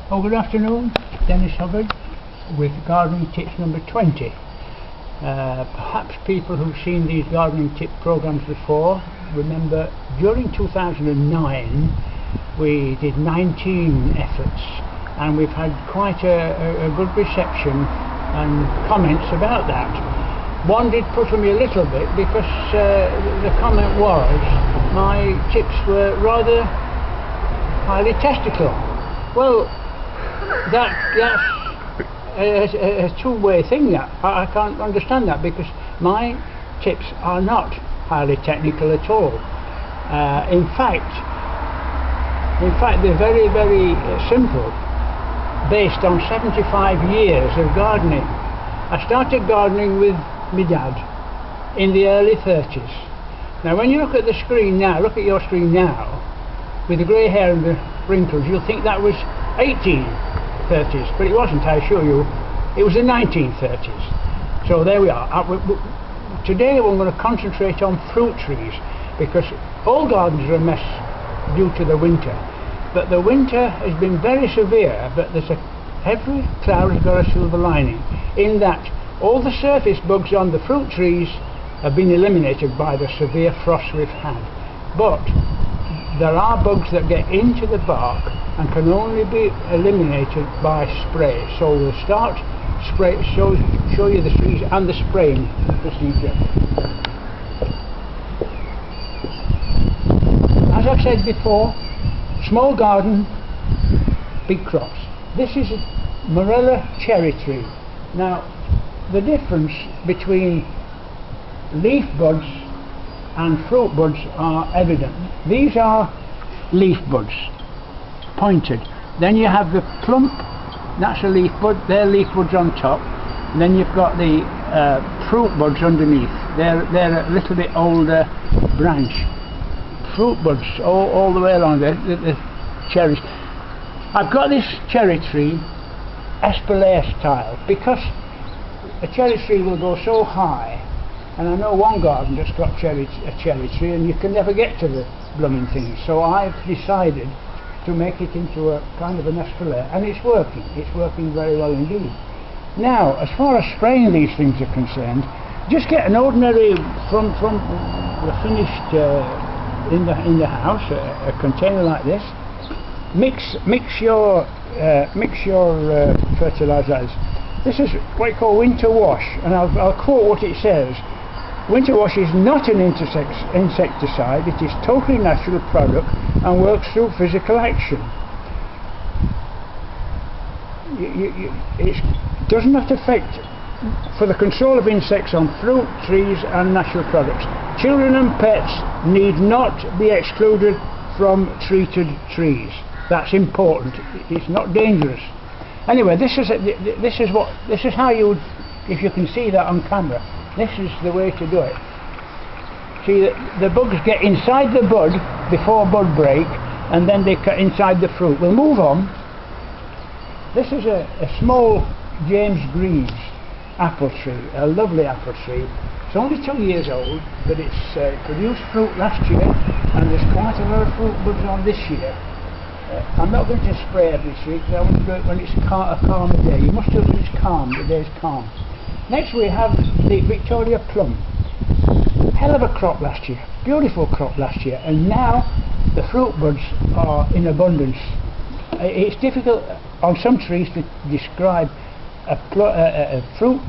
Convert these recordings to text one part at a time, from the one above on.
Oh, good afternoon, Dennis Hubbard with gardening tips number 20. Perhaps people who've seen these gardening tip programs before remember during 2009 we did 19 efforts and we've had quite a good reception and comments about that. One did puzzle me a little bit because the comment was my tips were rather highly technical. Well, that's a two-way thing. That I can't understand that, because my tips are not highly technical at all. In fact they're very, very simple, based on 75 years of gardening. I started gardening with my dad in the early 30s. Now when you look at the screen now, look at your screen now, with the grey hair and the wrinkles, you'll think that was 1830s, but it wasn't, I assure you. It was the 1930s. So there we are. Today we're going to concentrate on fruit trees, because all gardens are a mess due to the winter. But the winter has been very severe, but every cloud has got a silver lining, in that all the surface bugs on the fruit trees have been eliminated by the severe frost we've had. But there are bugs that get into the bark and can only be eliminated by spray. So we'll start show you the trees and the spraying procedure. As I've said before, small garden, big crops. This is a Morella cherry tree. Now the difference between leaf buds and fruit buds are evident. These are leaf buds, pointed. Then you have the plump, that's a leaf bud, they're leaf buds on top. And then you've got the fruit buds underneath. They're a little bit older branch. Fruit buds all the way along, the cherries. I've got this cherry tree espalier style, because a cherry tree will go so high. And I know one garden that's got a cherry tree, and you can never get to the blooming thing. So I've decided to make it into a kind of an espalier, and it's working very well indeed. Now, as far as spraying these things are concerned, just get an ordinary from the finished in the house, a container like this. Mix your fertilizers. This is what you call winter wash, and I'll quote what it says. Winter wash is not an insecticide, it is totally natural product and works through physical action. It does not affect for the control of insects on fruit, trees and natural products. Children and pets need not be excluded from treated trees. That's important. It's not dangerous. Anyway, this is how you would, if you can see that on camera. This is the way to do it. See, the bugs get inside the bud before bud break, and then they cut inside the fruit. We'll move on. This is a small James Greaves apple tree, a lovely apple tree. It's only 2 years old, but it's produced fruit last year, and there's quite a lot of fruit buds on this year. I'm not going to spray every tree, because I want to do it when it's a calmer day. You must do it when it's calm, the day's calm. Next we have the Victoria plum. Hell of a crop last year, beautiful crop last year, and now the fruit buds are in abundance. It's difficult on some trees to describe a fruit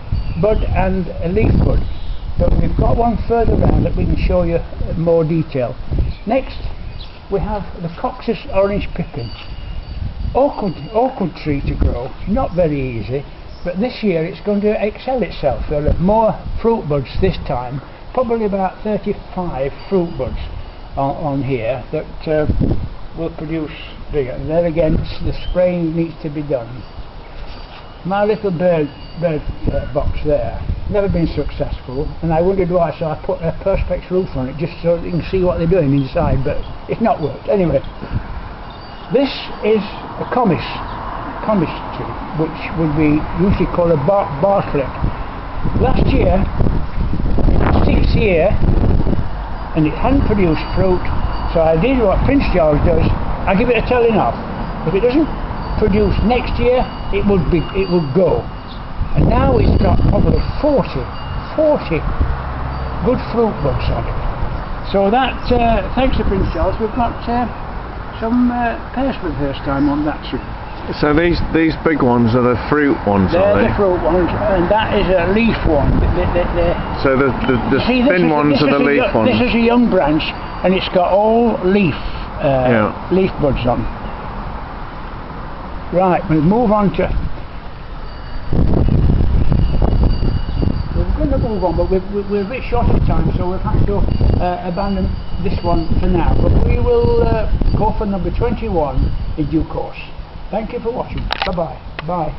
bud and a leaf bud, but we've got one further round that we can show you more detail. Next we have the Cox's orange pippin. Awkward tree to grow, not very easy. But this year it's going to excel itself. There are more fruit buds this time, probably about 35 fruit buds on here that will produce bigger. And there again, the spraying needs to be done. My little bird box there, never been successful, and I wondered why, so I put a perspex roof on it just so you can see what they're doing inside, but it's not worked. Anyway, this is a comis tree, which would be usually called a bartlett. Last year, 6th year, and it hadn't produced fruit, so I did what Prince George does. I give it a telling off. If it doesn't produced next year, it would go. And now it's got probably 40 good fruit buds on it. So that, thanks to Prince Charles, we've got some pears for the first time on that tree. So these big ones are the fruit ones, are they? They're the fruit ones, and that is a leaf one. So the thin ones are the leaf ones. This is a young branch, and it's got all leaf buds on. Right, we'll move on to... We're going to move on, but we're a bit short of time, so we've had to abandon this one for now. But we will go for number 21 in due course. Thank you for watching. Bye-bye. Bye.